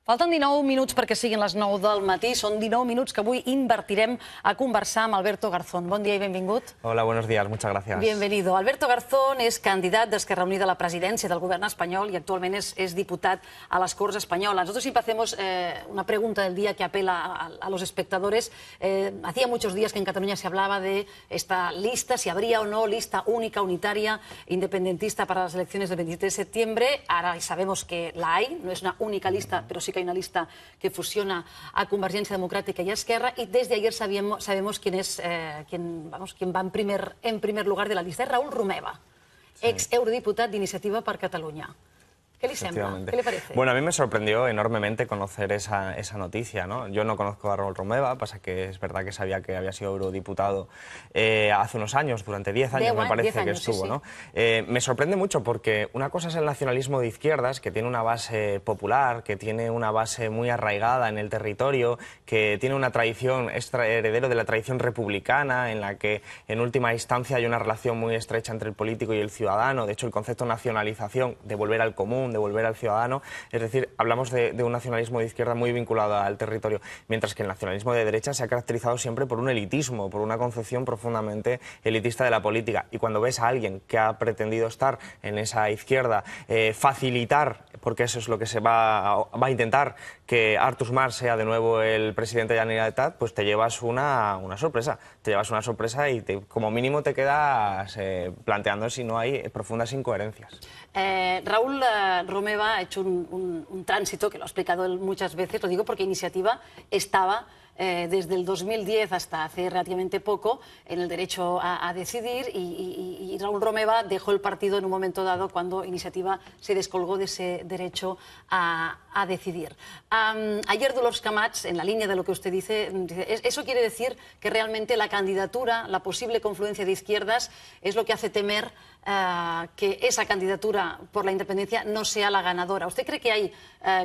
Falten 19 minuts perquè siguin les 9 del matí. Són 19 minuts que avui invertirem a conversar amb Alberto Garzón. Bon dia i benvingut. Hola, buenos días, muchas gracias. Bienvenido. Alberto Garzón és candidat d'Esquerra Unida a la presidència del govern espanyol y actualment es diputat a las Corts Españolas. Nosotros siempre hacemos una pregunta del día que apela a los espectadores. Hacía muchos días que en Cataluña se hablaba de esta lista, si habría o no lista única, unitaria, independentista para las elecciones del 23 de septiembre. Ahora sabemos que la hay, no es una única lista, pero sí que hay una lista que fusiona a Convergencia Democrática y a Esquerra, y desde ayer sabemos quién va en primer lugar de la lista. Es Raül Romeva, ex eurodiputat d'Iniciativa per Catalunya. ¿Qué le sembla? ¿Qué le parece? Bueno, a mí me sorprendió enormemente conocer esa noticia, ¿no? Yo no conozco a Raül Romeva, pasa que es verdad que sabía que había sido eurodiputado hace unos años, durante 10 años me parece que estuvo, ¿no? Me sorprende mucho porque una cosa es el nacionalismo de izquierdas, que tiene una base popular, que tiene una base muy arraigada en el territorio, que tiene una tradición, es heredero de la tradición republicana, en la que en última instancia hay una relación muy estrecha entre el político y el ciudadano. De hecho, el concepto nacionalización, de volver al común, de volver al ciudadano, es decir, hablamos de un nacionalismo de izquierda muy vinculado al territorio, mientras que el nacionalismo de derecha se ha caracterizado siempre por un elitismo, por una concepción profundamente elitista de la política. Y cuando ves a alguien que ha pretendido estar en esa izquierda, facilitar, porque eso es lo que se va a intentar, que Artur Mas sea de nuevo el presidente de la Generalitat, pues te llevas una sorpresa. Te llevas una sorpresa y como mínimo te quedas planteando si no hay profundas incoherencias. Raúl Romeva ha hecho un tránsito, que lo ha explicado él muchas veces, lo digo porque Iniciativa estaba desde el 2010 hasta hace relativamente poco en el derecho a decidir, y Raúl Romeva dejó el partido en un momento dado cuando Iniciativa se descolgó de ese derecho a decidir. Ayer Dolors Camats, en la línea de lo que usted dice, eso quiere decir que realmente la candidatura, la posible confluencia de izquierdas es lo que hace temer que esa candidatura por la independencia no sea la ganadora. ¿Usted cree que hay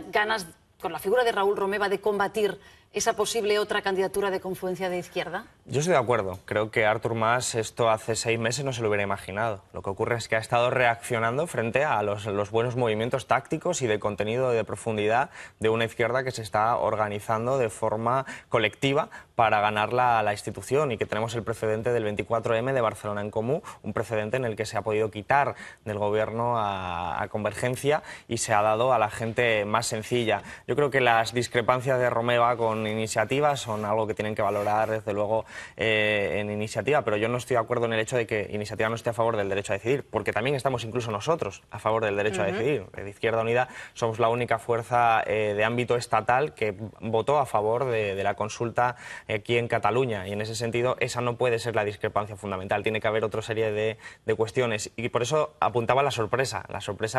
ganas, con la figura de Raúl Romeva, de combatir esa posible otra candidatura de confluencia de izquierda? Yo estoy de acuerdo. Creo que Artur Mas esto hace 6 meses no se lo hubiera imaginado. Lo que ocurre es que ha estado reaccionando frente a los buenos movimientos tácticos y de contenido y de profundidad de una izquierda que se está organizando de forma colectiva para ganar la institución, y que tenemos el precedente del 24M de Barcelona en Comú, un precedente en el que se ha podido quitar del gobierno a Convergencia y se ha dado a la gente más sencilla. Yo creo que las discrepancias de Romeva con Iniciativa son algo que tienen que valorar desde luego en Iniciativa, pero yo no estoy de acuerdo en el hecho de que Iniciativa no esté a favor del derecho a decidir, porque también estamos incluso nosotros a favor del derecho a decidir. De Izquierda Unida somos la única fuerza de ámbito estatal que votó a favor de la consulta aquí en Cataluña, y en ese sentido esa no puede ser la discrepancia fundamental, tiene que haber otra serie de cuestiones, y por eso apuntaba la sorpresa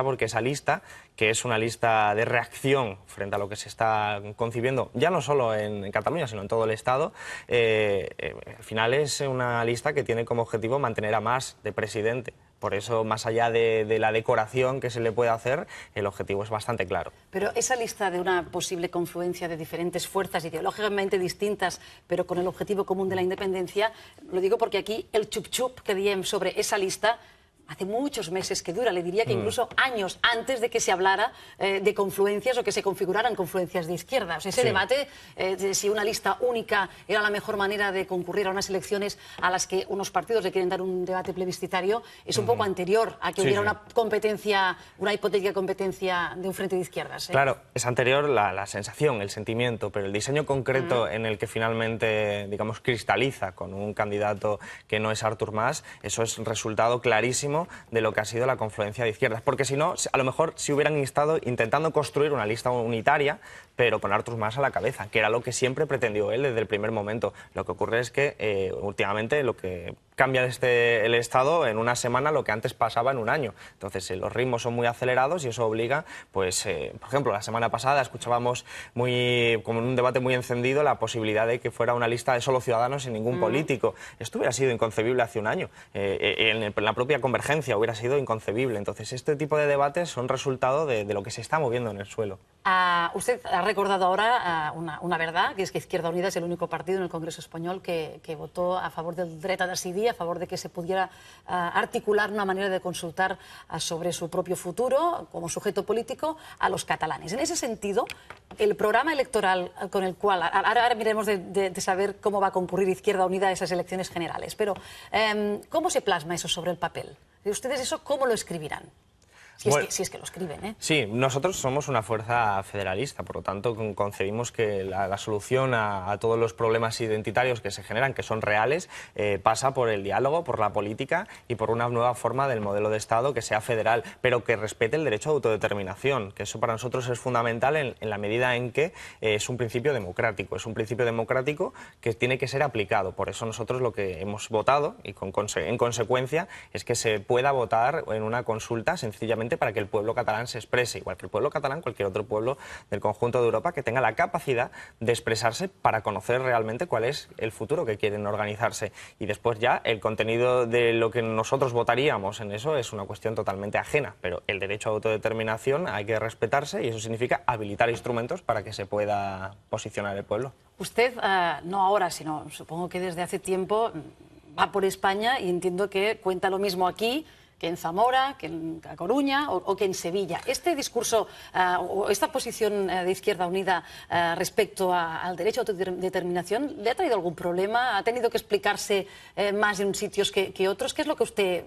porque esa lista, que es una lista de reacción frente a lo que se está concibiendo, ya no solo en Cataluña, sino en todo el Estado, al final es una lista que tiene como objetivo mantener a Mas de presidente. Por eso, más allá de la decoración que se le puede hacer, el objetivo es bastante claro. Pero esa lista de una posible confluencia de diferentes fuerzas ideológicamente distintas, pero con el objetivo común de la independencia, lo digo porque aquí el chup-chup que diem sobre esa lista hace muchos meses que dura, le diría que incluso años antes de que se hablara de confluencias o que se configuraran confluencias de izquierda. O sea, ese debate de si una lista única era la mejor manera de concurrir a unas elecciones a las que unos partidos le quieren dar un debate plebiscitario es un poco anterior a que hubiera una competencia, una hipotética competencia de un frente de izquierdas. Claro, es anterior la sensación, el sentimiento, pero el diseño concreto en el que finalmente, digamos, cristaliza con un candidato que no es Artur Mas, eso es resultado clarísimo de lo que ha sido la confluencia de izquierdas, porque si no, a lo mejor si hubieran estado intentando construir una lista unitaria, pero con Artur Mas a la cabeza, que era lo que siempre pretendió él desde el primer momento. Lo que ocurre es que últimamente lo que cambia el Estado en una semana lo que antes pasaba en un año. Entonces los ritmos son muy acelerados y eso obliga, pues, por ejemplo, la semana pasada escuchábamos como en un debate muy encendido la posibilidad de que fuera una lista de solo ciudadanos sin ningún político. Esto hubiera sido inconcebible hace un año. En la propia Convergencia hubiera sido inconcebible. Entonces este tipo de debates son resultado de lo que se está moviendo en el suelo. Usted ha recordado ahora una verdad, que es que Izquierda Unida es el único partido en el Congreso español que votó a favor del dret a decidir, a favor de que se pudiera articular una manera de consultar sobre su propio futuro como sujeto político a los catalanes. En ese sentido, el programa electoral con el cual... Ahora miremos de saber cómo va a concurrir Izquierda Unida a esas elecciones generales, pero ¿cómo se plasma eso sobre el papel? ¿Ustedes eso cómo lo escribirán? Si es que lo escriben, ¿eh? Sí, nosotros somos una fuerza federalista, por lo tanto concebimos que la solución a todos los problemas identitarios que se generan, que son reales, pasa por el diálogo, por la política y por una nueva forma del modelo de Estado que sea federal, pero que respete el derecho a autodeterminación, que eso para nosotros es fundamental en la medida en que es un principio democrático, que tiene que ser aplicado. Por eso nosotros lo que hemos votado, y en consecuencia, es que se pueda votar en una consulta sencillamente para que el pueblo catalán se exprese, igual que el pueblo catalán, cualquier otro pueblo del conjunto de Europa que tenga la capacidad de expresarse para conocer realmente cuál es el futuro que quieren organizarse. Y después ya el contenido de lo que nosotros votaríamos en eso es una cuestión totalmente ajena, pero el derecho a autodeterminación hay que respetarse y eso significa habilitar instrumentos para que se pueda posicionar el pueblo. Usted, no ahora, sino supongo que desde hace tiempo, va por España y entiendo que cuenta lo mismo aquí que en Zamora, que en A Coruña o que en Sevilla. Este discurso o esta posición de Izquierda Unida respecto al derecho a autodeterminación, ¿le ha traído algún problema? ¿Ha tenido que explicarse más en sitios que otros? ¿Qué es lo que usted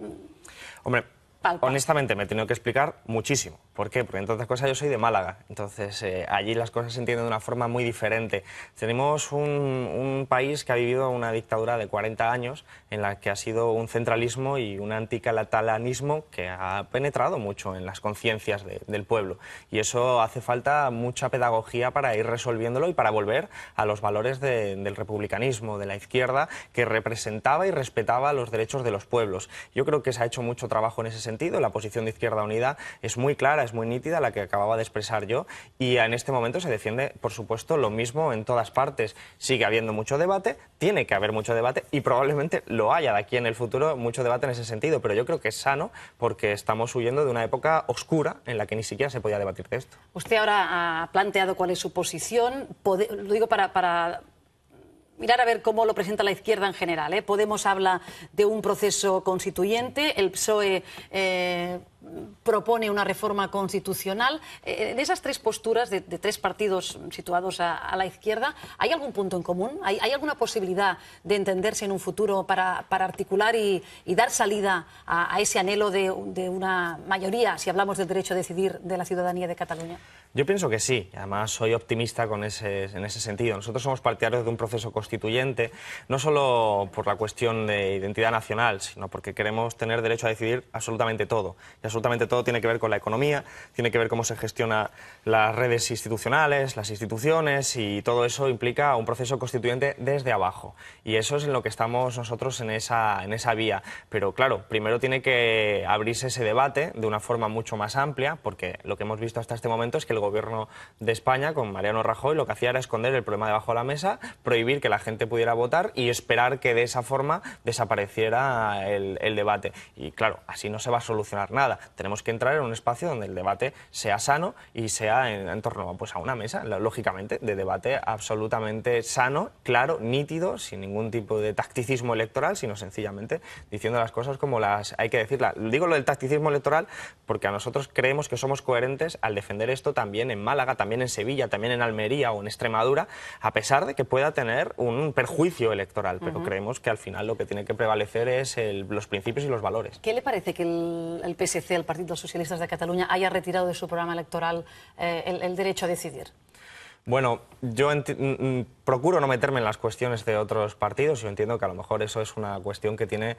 Hombre, palpa? Honestamente me he tenido que explicar muchísimo. ¿Por qué? Porque entre otras cosas yo soy de Málaga, entonces allí las cosas se entienden de una forma muy diferente. Tenemos un país que ha vivido una dictadura de 40 años en la que ha sido un centralismo y un anticatalanismo que ha penetrado mucho en las conciencias del pueblo y eso hace falta mucha pedagogía para ir resolviéndolo y para volver a los valores del republicanismo, de la izquierda que representaba y respetaba los derechos de los pueblos. Yo creo que se ha hecho mucho trabajo en ese sentido, la posición de Izquierda Unida es muy clara, es muy nítida, la que acababa de expresar yo, y en este momento se defiende, por supuesto, lo mismo en todas partes. Sigue habiendo mucho debate, tiene que haber mucho debate y probablemente lo haya de aquí en el futuro mucho debate en ese sentido, pero yo creo que es sano porque estamos huyendo de una época oscura en la que ni siquiera se podía debatir de esto. Usted ahora ha planteado cuál es su posición, lo digo para mirar a ver cómo lo presenta la izquierda en general, ¿eh? Podemos habla de un proceso constituyente, el PSOE propone una reforma constitucional. En esas tres posturas de tres partidos situados a la izquierda, ¿hay algún punto en común? ¿Hay alguna posibilidad de entenderse en un futuro para articular y dar salida a ese anhelo de una mayoría, si hablamos del derecho a decidir de la ciudadanía de Cataluña? Yo pienso que sí, además soy optimista en ese sentido. Nosotros somos partidarios de un proceso constituyente, no solo por la cuestión de identidad nacional, sino porque queremos tener derecho a decidir absolutamente todo. Y absolutamente todo tiene que ver con la economía, tiene que ver cómo se gestiona las redes institucionales, las instituciones, y todo eso implica un proceso constituyente desde abajo. Y eso es en lo que estamos nosotros en esa vía. Pero claro, primero tiene que abrirse ese debate de una forma mucho más amplia, porque lo que hemos visto hasta este momento es que el gobierno de España, con Mariano Rajoy, lo que hacía era esconder el problema debajo de la mesa, prohibir que la gente pudiera votar y esperar que de esa forma desapareciera el debate. Y claro, así no se va a solucionar nada. Tenemos que entrar en un espacio donde el debate sea sano y sea en torno pues, a una mesa, lógicamente, de debate absolutamente sano, claro, nítido, sin ningún tipo de tacticismo electoral, sino sencillamente diciendo las cosas como las hay que decirlas. Digo lo del tacticismo electoral porque a nosotros creemos que somos coherentes al defender esto también en Málaga, también en Sevilla, también en Almería o en Extremadura, a pesar de que pueda tener un perjuicio electoral, pero creemos que al final lo que tiene que prevalecer es los principios y los valores. ¿Qué le parece que el PSC, el Partido Socialista de Cataluña, haya retirado de su programa electoral el derecho a decidir? Bueno, yo procuro no meterme en las cuestiones de otros partidos. Yo entiendo que a lo mejor eso es una cuestión que tiene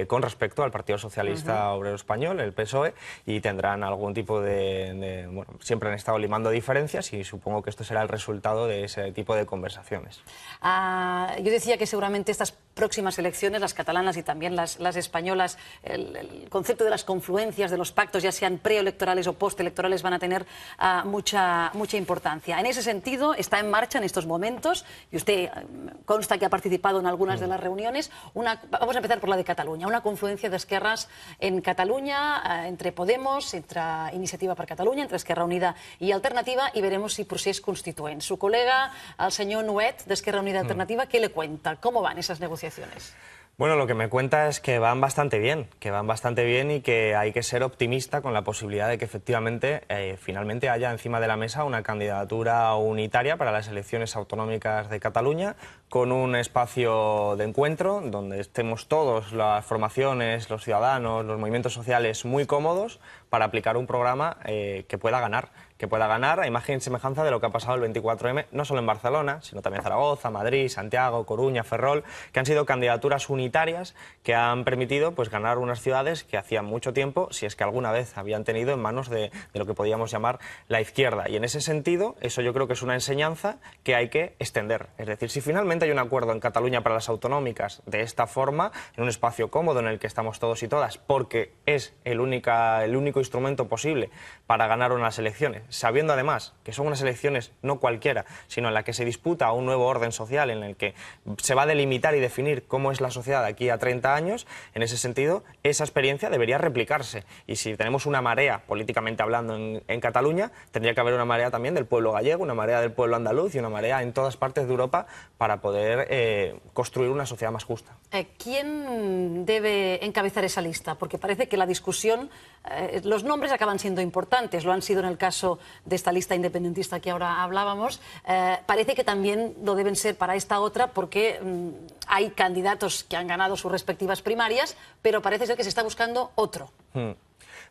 con respecto al Partido Socialista Obrero Español, el PSOE, y tendrán algún tipo bueno, siempre han estado limando diferencias y supongo que esto será el resultado de ese tipo de conversaciones. Yo decía que seguramente estas próximas elecciones, las catalanas y también las españolas, el concepto de las confluencias, de los pactos, ya sean preelectorales o postelectorales, van a tener mucha importancia. En ese sentido, está en marcha en estos momentos, y usted consta que ha participado en algunas de las reuniones, vamos a empezar por la de Cataluña, una confluencia de esquerras en Cataluña, entre Podemos, entre Iniciativa per Catalunya, entre Esquerra Unida y Alternativa, y veremos si procés constituent. Su colega, el señor Nuet, de Esquerra Unida y Alternativa, ¿qué le cuenta? ¿Cómo van esas negociaciones? Bueno, lo que me cuenta es que van bastante bien, y que hay que ser optimista con la posibilidad de que efectivamente finalmente haya encima de la mesa una candidatura unitaria para las elecciones autonómicas de Cataluña, con un espacio de encuentro donde estemos todos, las formaciones, los ciudadanos, los movimientos sociales muy cómodos para aplicar un programa que pueda ganar a imagen y semejanza de lo que ha pasado el 24M, no solo en Barcelona, sino también Zaragoza, Madrid, Santiago, Coruña, Ferrol, que han sido candidaturas unitarias que han permitido pues, ganar unas ciudades que hacían mucho tiempo, si es que alguna vez habían tenido en manos de lo que podíamos llamar la izquierda. Y en ese sentido, eso yo creo que es una enseñanza que hay que extender. Es decir, si finalmente hay un acuerdo en Cataluña para las autonómicas de esta forma, en un espacio cómodo en el que estamos todos y todas, porque es el único instrumento posible para ganar unas elecciones, sabiendo además que son unas elecciones no cualquiera, sino en la que se disputa un nuevo orden social, en el que se va a delimitar y definir cómo es la sociedad de aquí a 30 años, en ese sentido, esa experiencia debería replicarse. Y si tenemos una marea, políticamente hablando, en Cataluña, tendría que haber una marea también del pueblo gallego, una marea del pueblo andaluz y una marea en todas partes de Europa para poder construir una sociedad más justa. ¿Quién debe encabezar esa lista? Porque parece que la discusión, los nombres acaban siendo importantes, lo han sido en el caso de esta lista independentista que ahora hablábamos, parece que también lo deben ser para esta otra porque hay candidatos que han ganado sus respectivas primarias, pero parece ser que se está buscando otro.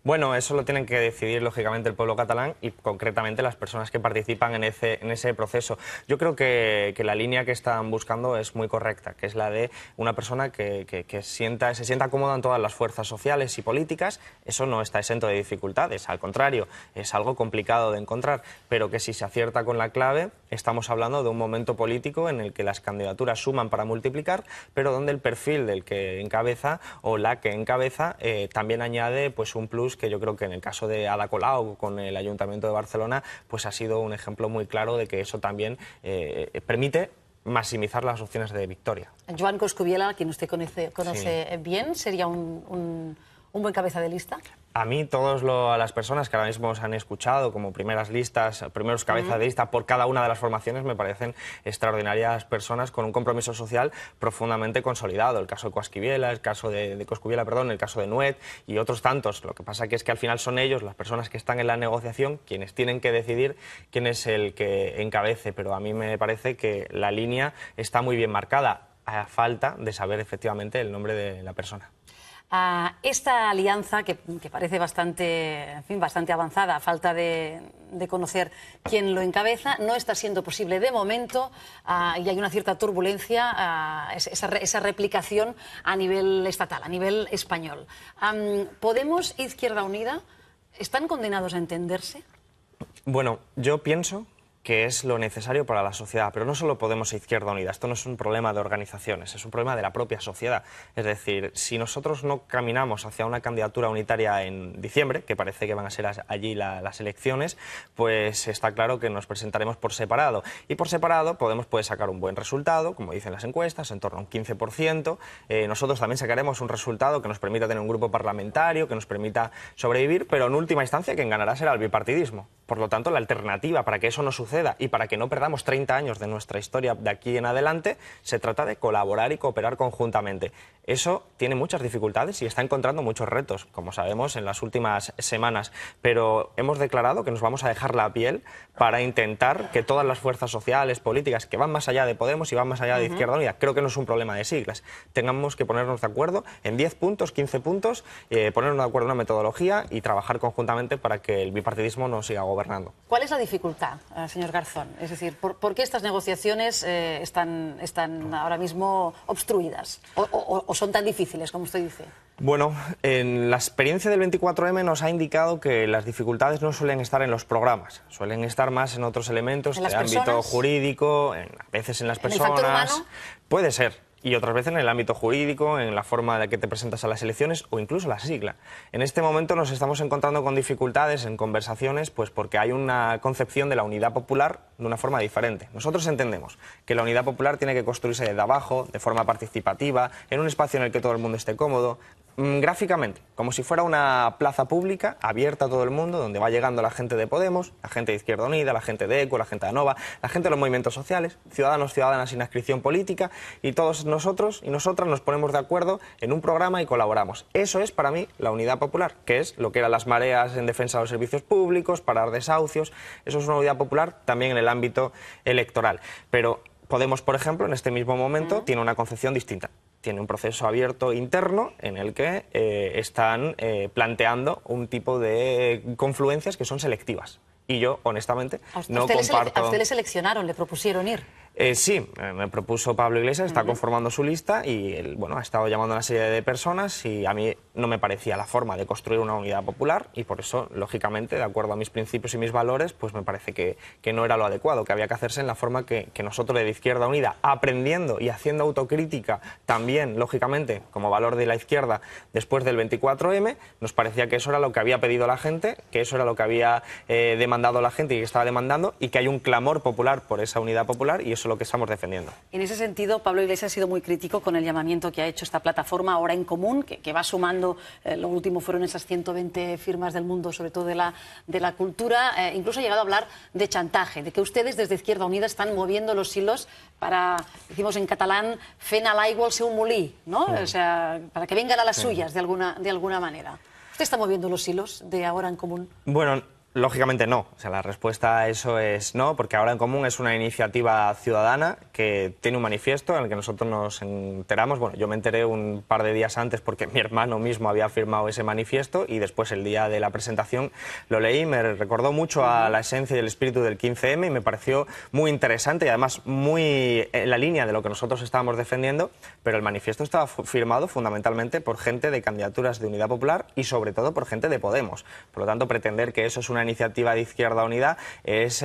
Bueno, eso lo tienen que decidir, lógicamente, el pueblo catalán y, concretamente, las personas que participan en ese proceso. Yo creo que la línea que están buscando es muy correcta, que es la de una persona que se sienta cómoda en todas las fuerzas sociales y políticas. Eso no está exento de dificultades, al contrario, es algo complicado de encontrar, pero que si se acierta con la clave, estamos hablando de un momento político en el que las candidaturas suman para multiplicar, pero donde el perfil del que encabeza o la que encabeza también añade pues, un plus que yo creo que en el caso de Ada Colau con el Ayuntamiento de Barcelona pues ha sido un ejemplo muy claro de que eso también permite maximizar las opciones de victoria. Joan Coscubiela, quien usted conoce Sí. bien, ¿sería un buen cabeza de lista? A mí, todas las personas que ahora mismo os han escuchado como primeros cabezas de lista por cada una de las formaciones me parecen extraordinarias personas con un compromiso social profundamente consolidado. El caso de Coscubiela, el caso de Coscubiela, perdón, el caso de Nuet y otros tantos. Lo que pasa que es que al final son ellos, las personas que están en la negociación, quienes tienen que decidir quién es el que encabece. Pero a mí me parece que la línea está muy bien marcada, a falta de saber efectivamente el nombre de la persona. Esta alianza, que parece bastante avanzada, a falta de conocer quién lo encabeza, no está siendo posible de momento y hay una cierta turbulencia, esa replicación a nivel estatal, a nivel español. ¿Podemos, Izquierda Unida, están condenados a entenderse? Bueno, yo pienso que es lo necesario para la sociedad, pero no solo Podemos e Izquierda Unida, esto no es un problema de organizaciones, es un problema de la propia sociedad. Es decir, si nosotros no caminamos hacia una candidatura unitaria en diciembre, que parece que van a ser allí las elecciones, pues está claro que nos presentaremos por separado. Y por separado Podemos puede sacar un buen resultado, como dicen las encuestas, en torno a un 15%. Nosotros también sacaremos un resultado que nos permita tener un grupo parlamentario, que nos permita sobrevivir, pero en última instancia quien ganará será el bipartidismo. Por lo tanto, la alternativa para que eso no suceda y para que no perdamos 30 años de nuestra historia de aquí en adelante, se trata de colaborar y cooperar conjuntamente. Eso tiene muchas dificultades y está encontrando muchos retos, como sabemos en las últimas semanas, pero hemos declarado que nos vamos a dejar la piel para intentar que todas las fuerzas sociales, políticas, que van más allá de Podemos y van más allá de Izquierda Unida, creo que no es un problema de siglas, tengamos que ponernos de acuerdo en 10 puntos, 15 puntos, ponernos de acuerdo en una metodología y trabajar conjuntamente para que el bipartidismo no siga gobernando. ¿Cuál es la dificultad, señor Garzón? Es decir, ¿por qué estas negociaciones están ahora mismo obstruidas? ¿O son tan difíciles, como usted dice? Bueno, en la experiencia del 24M nos ha indicado que las dificultades no suelen estar en los programas, suelen estar más en otros elementos de ámbito jurídico, a veces en las personas. ¿En el factor humano? Puede ser. Y otras veces en el ámbito jurídico, en la forma en la que te presentas a las elecciones o incluso la sigla. En este momento nos estamos encontrando con dificultades en conversaciones pues porque hay una concepción de la unidad popular de una forma diferente. Nosotros entendemos que la unidad popular tiene que construirse desde abajo, de forma participativa, en un espacio en el que todo el mundo esté cómodo, gráficamente, como si fuera una plaza pública abierta a todo el mundo, donde va llegando la gente de Podemos, la gente de Izquierda Unida, la gente de ECO, la gente de ANOVA, la gente de los movimientos sociales, ciudadanos, ciudadanas sin adscripción política, y todos nosotros y nosotras nos ponemos de acuerdo en un programa y colaboramos. Eso es para mí la unidad popular, que es lo que eran las mareas en defensa de los servicios públicos, parar desahucios. Eso es una unidad popular también en el ámbito electoral. Pero Podemos, por ejemplo, en este mismo momento tiene una concepción distinta. Tiene un proceso abierto interno en el que están planteando un tipo de confluencias que son selectivas. Y yo, honestamente, no comparto... ¿A usted le seleccionaron, le propusieron ir? Sí, me propuso Pablo Iglesias, está conformando su lista y él, bueno, ha estado llamando a una serie de personas y a mí no me parecía la forma de construir una unidad popular y por eso, lógicamente, de acuerdo a mis principios y mis valores, pues me parece que no era lo adecuado, que había que hacerse en la forma que nosotros de Izquierda Unida, aprendiendo y haciendo autocrítica también, lógicamente, como valor de la izquierda después del 24M, nos parecía que eso era lo que había pedido la gente, que eso era lo que había demandado la gente y que estaba demandando y que hay un clamor popular por esa unidad popular y eso es lo que estamos defendiendo. En ese sentido, Pablo Iglesias ha sido muy crítico con el llamamiento que ha hecho esta plataforma Ahora en Común, que va sumando, lo último fueron esas 120 firmas del mundo, sobre todo de la cultura, incluso ha llegado a hablar de chantaje, de que ustedes desde Izquierda Unida están moviendo los hilos para, decimos en catalán, fent a l'aigua el seu molí, ¿no? O sea, para que vengan a las suyas de alguna manera. ¿Usted está moviendo los hilos de Ahora en Común? Bueno, lógicamente no. O sea, la respuesta a eso es no, porque Ahora en Común es una iniciativa ciudadana que tiene un manifiesto en el que nosotros nos enteramos. Bueno, yo me enteré un par de días antes porque mi hermano mismo había firmado ese manifiesto y después el día de la presentación lo leí, me recordó mucho a la esencia y el espíritu del 15M y me pareció muy interesante y además muy en la línea de lo que nosotros estábamos defendiendo, pero el manifiesto estaba firmado fundamentalmente por gente de candidaturas de Unidad Popular y sobre todo por gente de Podemos. Por lo tanto, pretender que eso es una iniciativa de Izquierda Unida es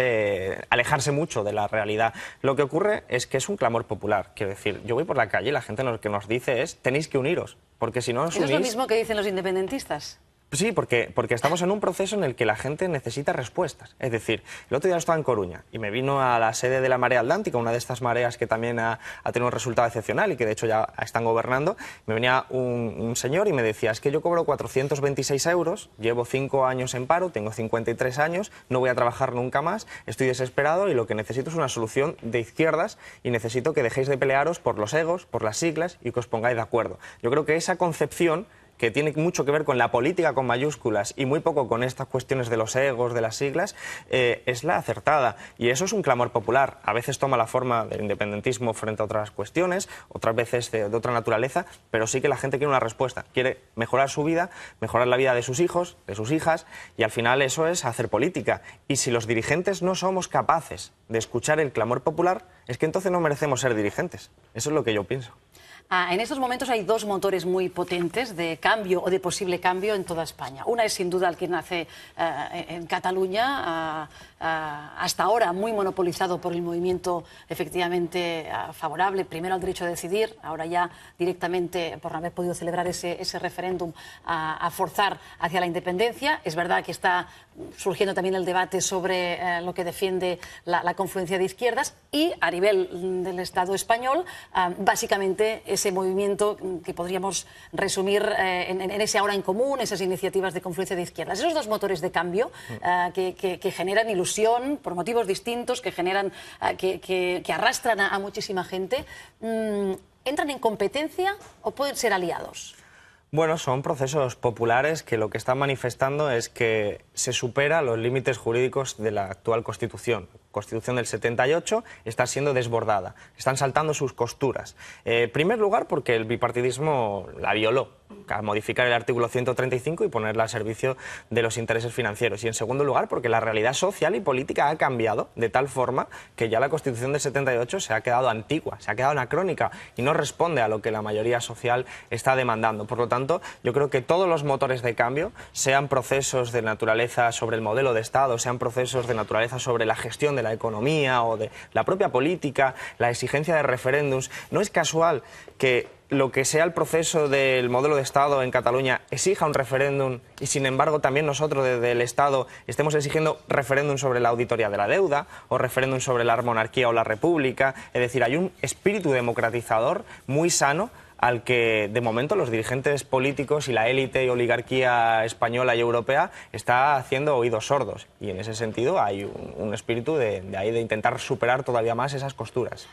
alejarse mucho de la realidad. Lo que ocurre es que es un clamor popular. Quiero decir, yo voy por la calle y la gente lo que nos dice es tenéis que uniros, porque si no os unís... ¿Eso es lo mismo que dicen los independentistas? Sí, porque estamos en un proceso en el que la gente necesita respuestas. Es decir, el otro día estaba en Coruña y me vino a la sede de la Marea Atlántica, una de estas mareas que también ha tenido un resultado excepcional y que de hecho ya están gobernando. Me venía un señor y me decía, es que yo cobro 426 euros, llevo 5 años en paro, tengo 53 años, no voy a trabajar nunca más, estoy desesperado y lo que necesito es una solución de izquierdas y necesito que dejéis de pelearos por los egos, por las siglas y que os pongáis de acuerdo. Yo creo que esa concepción que tiene mucho que ver con la política con mayúsculas y muy poco con estas cuestiones de los egos, de las siglas, es la acertada. Y eso es un clamor popular. A veces toma la forma del independentismo frente a otras cuestiones, otras veces de otra naturaleza, pero sí que la gente quiere una respuesta. Quiere mejorar su vida, mejorar la vida de sus hijos, de sus hijas, y al final eso es hacer política. Y si los dirigentes no somos capaces de escuchar el clamor popular, es que entonces no merecemos ser dirigentes. Eso es lo que yo pienso. En estos momentos hay dos motores muy potentes de cambio o de posible cambio en toda España. Una es sin duda el que nace en Cataluña, hasta ahora muy monopolizado por el movimiento efectivamente favorable, primero al derecho a decidir, ahora ya directamente por no haber podido celebrar ese referéndum a forzar hacia la independencia. Es verdad que está surgiendo también el debate sobre lo que defiende la confluencia de izquierdas y a nivel del Estado español, básicamente ese movimiento que podríamos resumir en ese Ahora en Común, esas iniciativas de confluencia de izquierdas. Esos dos motores de cambio que generan ilusión por motivos distintos, que generan, que arrastran a muchísima gente, ¿entran en competencia o pueden ser aliados? Bueno, son procesos populares que lo que están manifestando es que se supera los límites jurídicos de la actual Constitución. La Constitución del 78 está siendo desbordada, están saltando sus costuras. En primer lugar, porque el bipartidismo la violó, al modificar el artículo 135 y ponerla al servicio de los intereses financieros. Y en segundo lugar, porque la realidad social y política ha cambiado de tal forma que ya la Constitución del 78 se ha quedado antigua, se ha quedado anacrónica y no responde a lo que la mayoría social está demandando. Por lo tanto, yo creo que todos los motores de cambio, sean procesos de naturaleza sobre el modelo de Estado, sean procesos de naturaleza sobre la gestión de la economía o de la propia política, la exigencia de referéndums, no es casual que lo que sea el proceso del modelo de Estado en Cataluña exija un referéndum y, sin embargo, también nosotros desde el Estado estemos exigiendo referéndum sobre la auditoría de la deuda o referéndum sobre la monarquía o la república. Es decir, hay un espíritu democratizador muy sano al que de momento los dirigentes políticos y la élite y oligarquía española y europea está haciendo oídos sordos. Y en ese sentido hay un espíritu de intentar superar todavía más esas costuras.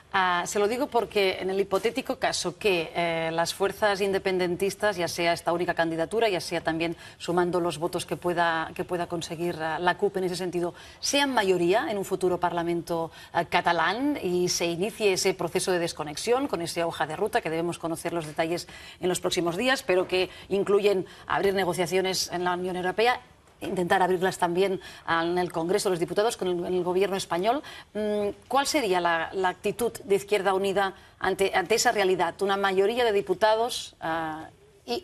Se lo digo porque en el hipotético caso que las fuerzas independentistas, ya sea esta única candidatura, ya sea también sumando los votos que pueda conseguir la CUP en ese sentido, sean mayoría en un futuro Parlamento catalán y se inicie ese proceso de desconexión con esa hoja de ruta que debemos conocer los detalles en los próximos días, pero que incluyen abrir negociaciones en la Unión Europea, intentar abrirlas también en el Congreso de los Diputados con el gobierno español. ¿Cuál sería la actitud de Izquierda Unida ante esa realidad? Una mayoría de diputados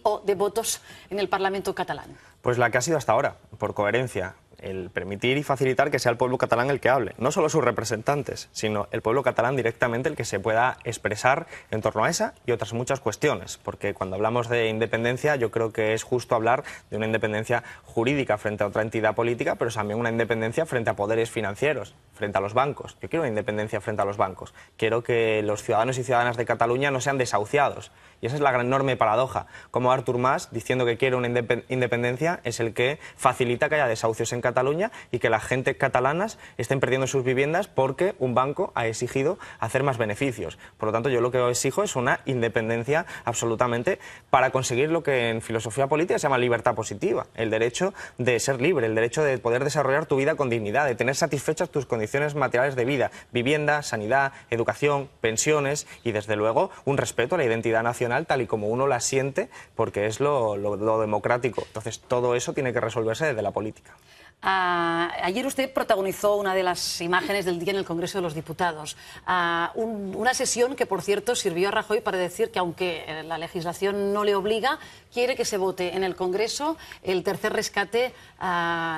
o de votos en el Parlamento catalán. Pues la que ha sido hasta ahora, por coherencia. El permitir y facilitar que sea el pueblo catalán el que hable, no solo sus representantes, sino el pueblo catalán directamente el que se pueda expresar en torno a esa y otras muchas cuestiones, porque cuando hablamos de independencia yo creo que es justo hablar de una independencia jurídica frente a otra entidad política, pero también una independencia frente a poderes financieros, frente a los bancos. Yo quiero una independencia frente a los bancos, quiero que los ciudadanos y ciudadanas de Cataluña no sean desahuciados. Y esa es la gran enorme paradoja, como Artur Mas, diciendo que quiere una independencia, es el que facilita que haya desahucios en Cataluña y que las gentes catalanas estén perdiendo sus viviendas porque un banco ha exigido hacer más beneficios. Por lo tanto, yo lo que exijo es una independencia absolutamente para conseguir lo que en filosofía política se llama libertad positiva, el derecho de ser libre, el derecho de poder desarrollar tu vida con dignidad, de tener satisfechas tus condiciones materiales de vida, vivienda, sanidad, educación, pensiones y, desde luego, un respeto a la identidad nacional tal y como uno la siente, porque es lo democrático. Entonces, todo eso tiene que resolverse desde la política. Ayer usted protagonizó una de las imágenes del día en el Congreso de los Diputados. Una sesión que, por cierto, sirvió a Rajoy para decir que, aunque la legislación no le obliga, quiere que se vote en el Congreso el tercer rescate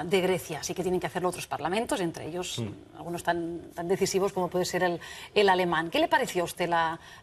de Grecia. Así que tienen que hacerlo otros parlamentos, entre ellos algunos tan decisivos como puede ser el alemán. ¿Qué le pareció a usted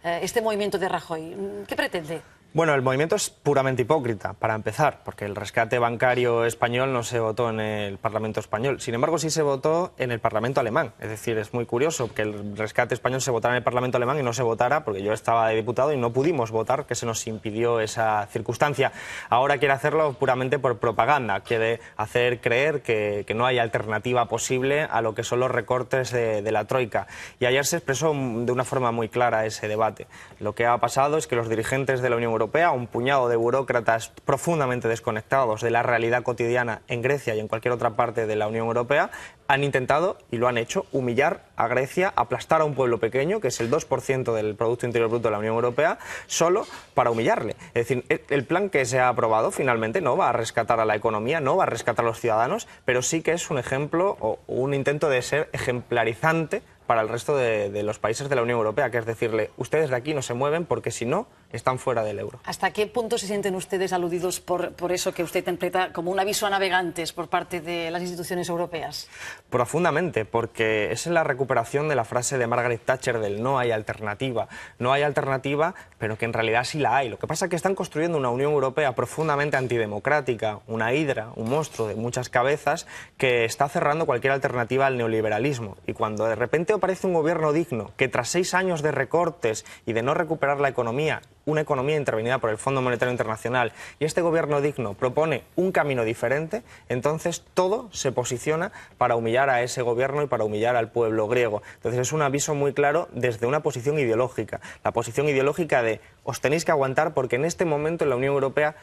este movimiento de Rajoy? ¿Qué pretende? Bueno, el movimiento es puramente hipócrita, para empezar, porque el rescate bancario español no se votó en el Parlamento español. Sin embargo, sí se votó en el Parlamento alemán. Es decir, es muy curioso que el rescate español se votara en el Parlamento alemán y no se votara, porque yo estaba de diputado y no pudimos votar, que se nos impidió esa circunstancia. Ahora quiere hacerlo puramente por propaganda, quiere hacer creer que no hay alternativa posible a lo que son los recortes de la Troika. Y ayer se expresó de una forma muy clara ese debate. Lo que ha pasado es que los dirigentes de la Unión Europea, un puñado de burócratas profundamente desconectados de la realidad cotidiana en Grecia y en cualquier otra parte de la Unión Europea, han intentado, y lo han hecho, humillar a Grecia, aplastar a un pueblo pequeño, que es el 2% del Producto Interior Bruto de la Unión Europea, solo para humillarle. Es decir, el plan que se ha aprobado finalmente no va a rescatar a la economía, no va a rescatar a los ciudadanos, pero sí que es un ejemplo o un intento de ser ejemplarizante para el resto de los países de la Unión Europea, que es decirle, ustedes de aquí no se mueven porque si no, están fuera del euro. ¿Hasta qué punto se sienten ustedes aludidos por eso que usted interpreta como un aviso a navegantes por parte de las instituciones europeas? Profundamente, porque esa es la recuperación de la frase de Margaret Thatcher del no hay alternativa. No hay alternativa, pero que en realidad sí la hay. Lo que pasa es que están construyendo una Unión Europea profundamente antidemocrática, una hidra, un monstruo de muchas cabezas que está cerrando cualquier alternativa al neoliberalismo. Y cuando de repente aparece un gobierno digno que tras 6 años de recortes y de no recuperar la economía, una economía intervenida por el Fondo Monetario Internacional, y este gobierno digno propone un camino diferente, entonces todo se posiciona para humillar a ese gobierno y para humillar al pueblo griego. Entonces es un aviso muy claro desde una posición ideológica, la posición ideológica de os tenéis que aguantar porque en este momento en la Unión Europea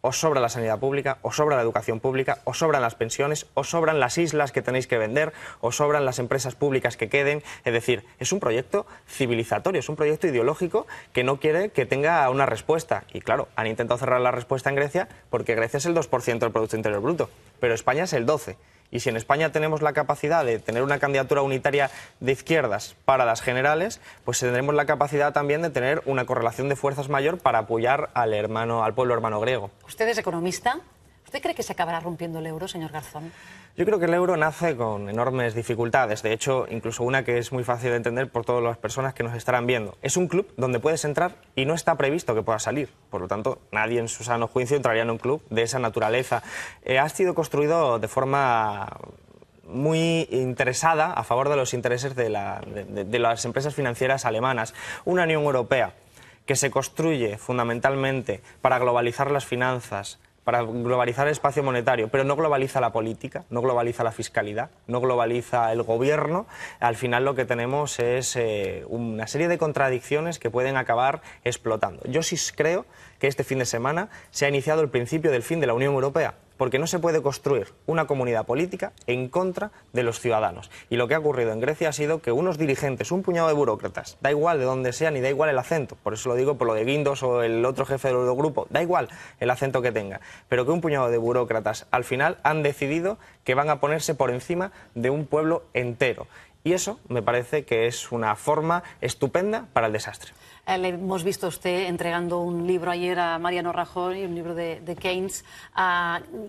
os sobra la sanidad pública, os sobra la educación pública, os sobran las pensiones, os sobran las islas que tenéis que vender, os sobran las empresas públicas que queden. Es decir, es un proyecto civilizatorio, es un proyecto ideológico que no quiere que tenga una respuesta. Y claro, han intentado cerrar la respuesta en Grecia porque Grecia es el 2% del Producto Interior Bruto, pero España es el 12%. Y si en España tenemos la capacidad de tener una candidatura unitaria de izquierdas para las generales, pues tendremos la capacidad también de tener una correlación de fuerzas mayor para apoyar al pueblo hermano griego. ¿Usted es economista? ¿Usted cree que se acabará rompiendo el euro, señor Garzón? Yo creo que el euro nace con enormes dificultades, de hecho, incluso una que es muy fácil de entender por todas las personas que nos estarán viendo. Es un club donde puedes entrar y no está previsto que puedas salir, por lo tanto, nadie en su sano juicio entraría en un club de esa naturaleza. Ha sido construido de forma muy interesada a favor de los intereses de las empresas financieras alemanas. Una Unión Europea que se construye fundamentalmente para globalizar las finanzas, para globalizar el espacio monetario, pero no globaliza la política, no globaliza la fiscalidad, no globaliza el gobierno, al final lo que tenemos es una serie de contradicciones que pueden acabar explotando. Yo sí creo que este fin de semana se ha iniciado el principio del fin de la Unión Europea, porque no se puede construir una comunidad política en contra de los ciudadanos. Y lo que ha ocurrido en Grecia ha sido que unos dirigentes, un puñado de burócratas, da igual de dónde sean y da igual el acento, por eso lo digo por lo de Guindos o el otro jefe del Eurogrupo, da igual el acento que tenga, pero que un puñado de burócratas al final han decidido que van a ponerse por encima de un pueblo entero. Y eso me parece que es una forma estupenda para el desastre. Le hemos visto a usted entregando un libro ayer a Mariano Rajoy, un libro de Keynes.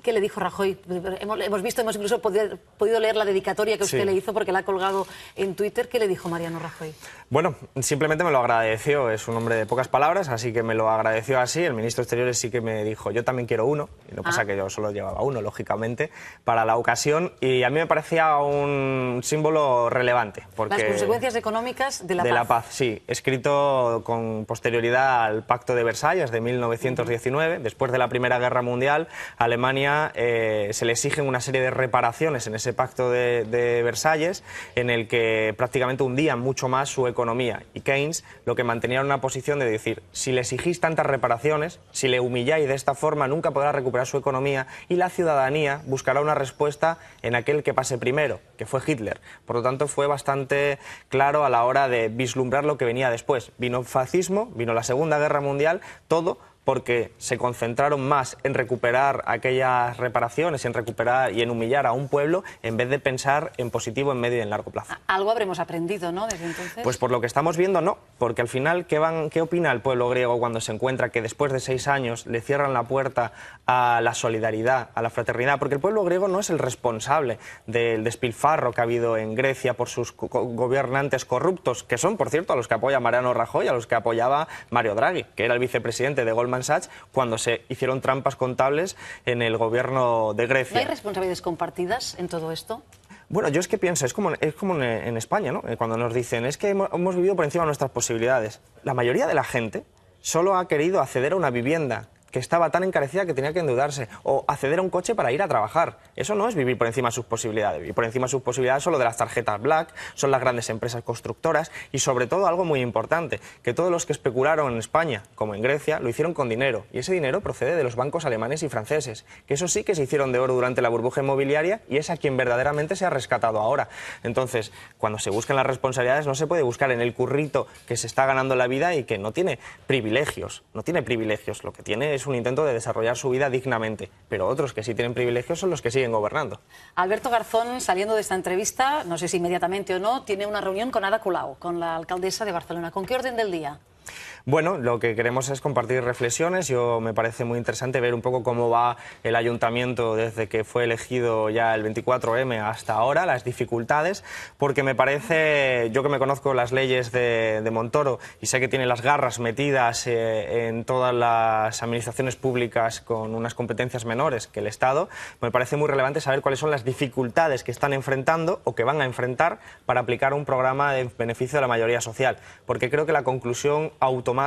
¿Qué le dijo Rajoy? Hemos visto, hemos incluso podido leer la dedicatoria que usted le hizo porque la ha colgado en Twitter. ¿Qué le dijo Mariano Rajoy? Bueno, simplemente me lo agradeció. Es un hombre de pocas palabras, así que me lo agradeció así. El ministro de Exteriores sí que me dijo, yo también quiero uno. Y no pasa que yo solo llevaba uno, lógicamente, para la ocasión. Y a mí me parecía un símbolo relevante. Porque las consecuencias económicas de la paz. De la paz, sí. Escrito con posterioridad al Pacto de Versalles de 1919. Después de la Primera Guerra Mundial, a Alemania se le exigen una serie de reparaciones en ese Pacto de Versalles, en el que prácticamente hundían mucho más su economía. Y Keynes lo que mantenía era una posición de decir, si le exigís tantas reparaciones, si le humilláis de esta forma, nunca podrá recuperar su economía y la ciudadanía buscará una respuesta en aquel que pase primero, que fue Hitler. Por lo tanto, fue bastante claro a la hora de vislumbrar lo que venía después. Vino fascismo, vino la Segunda Guerra Mundial, todo porque se concentraron más en recuperar aquellas reparaciones, en recuperar y en humillar a un pueblo, en vez de pensar en positivo en medio y en largo plazo. Algo habremos aprendido, ¿no?, desde entonces. Pues por lo que estamos viendo, no, porque al final, ¿qué opina el pueblo griego cuando se encuentra que después de 6 años le cierran la puerta a la solidaridad, a la fraternidad? Porque el pueblo griego no es el responsable del despilfarro que ha habido en Grecia por sus gobernantes corruptos, que son, por cierto, a los que apoya Mariano Rajoy, a los que apoyaba Mario Draghi, que era el vicepresidente de Goldman Sachs, cuando se hicieron trampas contables en el gobierno de Grecia. ¿No hay responsabilidades compartidas en todo esto? Bueno, yo es que pienso, es como en España, ¿no? Cuando nos dicen, es que hemos vivido por encima de nuestras posibilidades. La mayoría de la gente solo ha querido acceder a una vivienda que estaba tan encarecida que tenía que endeudarse, o acceder a un coche para ir a trabajar. Eso no es vivir por encima de sus posibilidades. Vivir por encima de sus posibilidades son lo de las tarjetas Black, son las grandes empresas constructoras y, sobre todo, algo muy importante, que todos los que especularon en España, como en Grecia, lo hicieron con dinero. Y ese dinero procede de los bancos alemanes y franceses, que eso sí que se hicieron de oro durante la burbuja inmobiliaria y es a quien verdaderamente se ha rescatado ahora. Entonces, cuando se buscan las responsabilidades, no se puede buscar en el currito que se está ganando la vida y que no tiene privilegios. No tiene privilegios, lo que tiene es un intento de desarrollar su vida dignamente, pero otros que sí tienen privilegios son los que siguen gobernando. Alberto Garzón, saliendo de esta entrevista, no sé si inmediatamente o no, tiene una reunión con Ada Colau, con la alcaldesa de Barcelona. ¿Con qué orden del día? Bueno, lo que queremos es compartir reflexiones. Me parece muy interesante ver un poco cómo va el ayuntamiento desde que fue elegido ya el 24M hasta ahora, las dificultades, porque me parece, yo que me conozco las leyes de Montoro y sé que tiene las garras metidas en todas las administraciones públicas con unas competencias menores que el Estado, me parece muy relevante saber cuáles son las dificultades que están enfrentando o que van a enfrentar para aplicar un programa de beneficio de la mayoría social, porque creo que la conclusión automática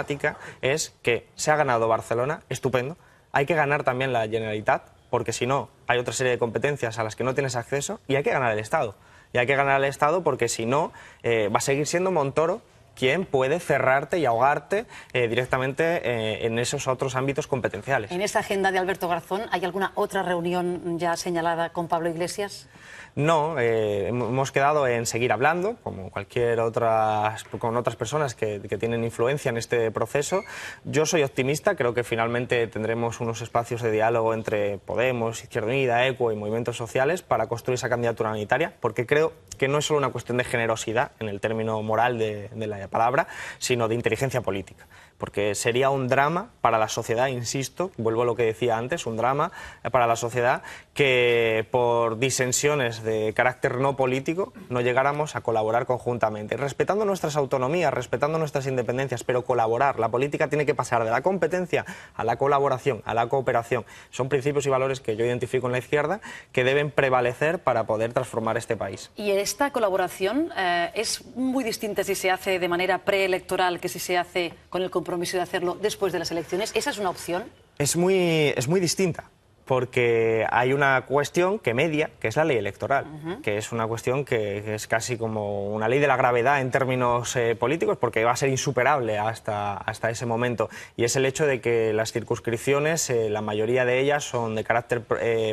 es que se ha ganado Barcelona, estupendo, hay que ganar también la Generalitat, porque si no hay otra serie de competencias a las que no tienes acceso, y hay que ganar el Estado. Y hay que ganar el Estado porque si no va a seguir siendo Montoro quien puede cerrarte y ahogarte directamente en esos otros ámbitos competenciales. ¿En esa agenda de Alberto Garzón hay alguna otra reunión ya señalada con Pablo Iglesias? No, hemos quedado en seguir hablando, como con otras personas que tienen influencia en este proceso. Yo soy optimista, creo que finalmente tendremos unos espacios de diálogo entre Podemos, Izquierda Unida, ECO y movimientos sociales para construir esa candidatura unitaria, porque creo que no es solo una cuestión de generosidad, en el término moral de la palabra, sino de inteligencia política. Porque sería un drama para la sociedad, insisto, vuelvo a lo que decía antes, un drama para la sociedad que por disensiones de carácter no político no llegáramos a colaborar conjuntamente, respetando nuestras autonomías, respetando nuestras independencias, pero colaborar. La política tiene que pasar de la competencia a la colaboración, a la cooperación. Son principios y valores que yo identifico en la izquierda que deben prevalecer para poder transformar este país. Y esta colaboración es muy distinta si se hace de manera preelectoral que si se hace con el compromiso de hacerlo después de las elecciones? ¿Esa es una opción? Es muy distinta, porque hay una cuestión que media, que es la ley electoral, que es una cuestión que es casi como una ley de la gravedad en términos políticos, porque va a ser insuperable hasta ese momento, y es el hecho de que las circunscripciones, la mayoría de ellas son de carácter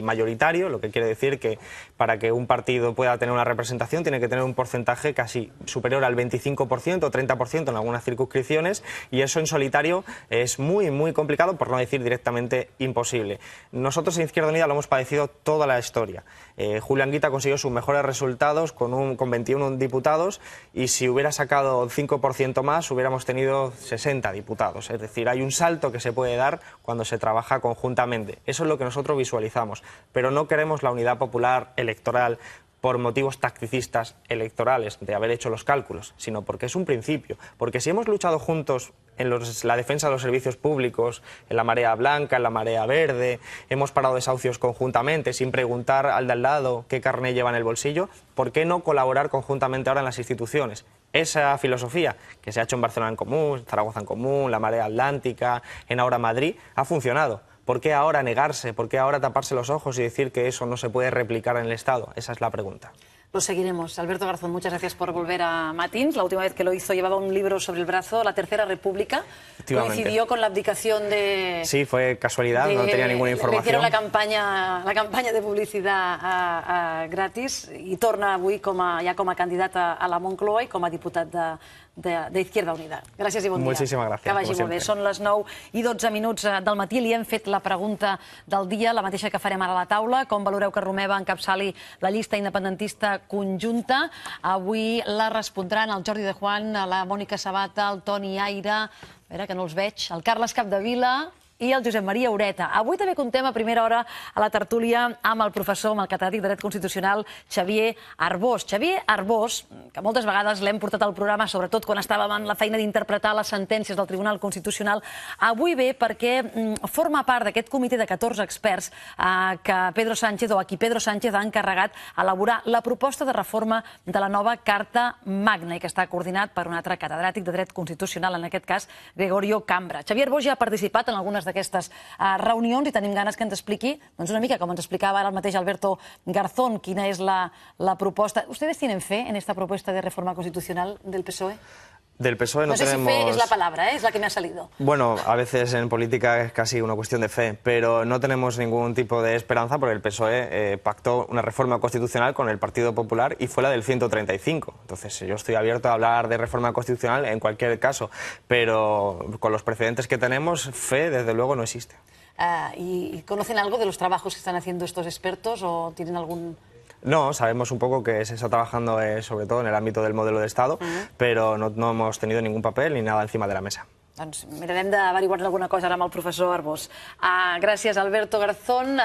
mayoritario, lo que quiere decir que para que un partido pueda tener una representación tiene que tener un porcentaje casi superior al 25% o 30% en algunas circunscripciones, y eso en solitario es muy complicado, por no decir directamente imposible. Nosotros en Izquierda Unida lo hemos padecido toda la historia. Julio Anguita consiguió sus mejores resultados con 21 diputados, y si hubiera sacado 5% más hubiéramos tenido 60 diputados. Es decir, hay un salto que se puede dar cuando se trabaja conjuntamente. Eso es lo que nosotros visualizamos, pero no queremos la unidad popular electoral por motivos tacticistas electorales, de haber hecho los cálculos, sino porque es un principio. Porque si hemos luchado juntos en la defensa de los servicios públicos, en la marea blanca, en la marea verde, hemos parado desahucios conjuntamente, sin preguntar al de al lado qué carné lleva en el bolsillo, ¿por qué no colaborar conjuntamente ahora en las instituciones? Esa filosofía que se ha hecho en Barcelona en Común, Zaragoza en Común, la marea atlántica, en ahora Madrid, ha funcionado. ¿Por qué ahora negarse? ¿Por qué ahora taparse los ojos y decir que eso no se puede replicar en el Estado? Esa es la pregunta. Lo seguiremos. Alberto Garzón, muchas gracias por volver a Matins. La última vez que lo hizo llevaba un libro sobre el brazo, La Tercera República. Coincidió con la abdicación de... Sí, fue casualidad, no tenía ninguna información. Le hicieron la campanya de publicitat gratis i torna avui ja com a candidat a la Moncloa i com a diputat d'Izquierda Unida. Gràcies i bon dia. Moltíssimes gràcies. Que vagi molt bé. Són les 9:12 del matí. Li hem fet la pregunta del dia, la mateixa que farem ara a la taula. Com valoreu que Romeva encapçali la llista independentista conjunta? Avui la respondran el Jordi de Juan, la Mònica Sabata, el Toni Aire, a veure que no els veig, el Carles Capdevila i el Josep Maria Ureta. Avui també contem a primera hora a la tertúlia amb el professor, amb el catedràtic de Dret Constitucional, Xavier Arbós. Xavier Arbós, que moltes vegades l'hem portat al programa, sobretot quan estàvem en la feina d'interpretar les sentències del Tribunal Constitucional, avui ve perquè forma part d'aquest comitè de 14 experts que Pedro Sánchez, o a qui Pedro Sánchez ha encarregat elaborar la proposta de reforma de la nova Carta Magna i que està coordinat per un altre catedràtic de Dret Constitucional, en aquest cas Gregorio Cambra. Xavier Arbós ja ha participat en algunes d'aquestes reunions i tenim ganes que ens expliqui una mica, com ens explicava ara el mateix Alberto Garzón, quina és la proposta. ¿Ustedes tienen fe en esta propuesta de reforma constitucional del PSOE? Del PSOE no tenemos... No sé si fe es la palabra, es la que me ha salido. Bueno, a veces en política es casi una cuestión de fe, pero no tenemos ningún tipo de esperanza porque el PSOE pactó una reforma constitucional con el Partido Popular y fue la del 135. Entonces yo estoy abierto a hablar de reforma constitucional en cualquier caso, pero con los precedentes que tenemos, fe desde luego no existe. ¿Y conocen algo de los trabajos que están haciendo estos expertos o tienen algún...? No, sabemos un poco que se está trabajando sobre todo en el ámbito del modelo de Estado, pero no hemos tenido ningún papel ni nada encima de la mesa. Doncs mirarem d'averiguar alguna cosa ara amb el professor Arbós. Gràcies, Alberto Garzón.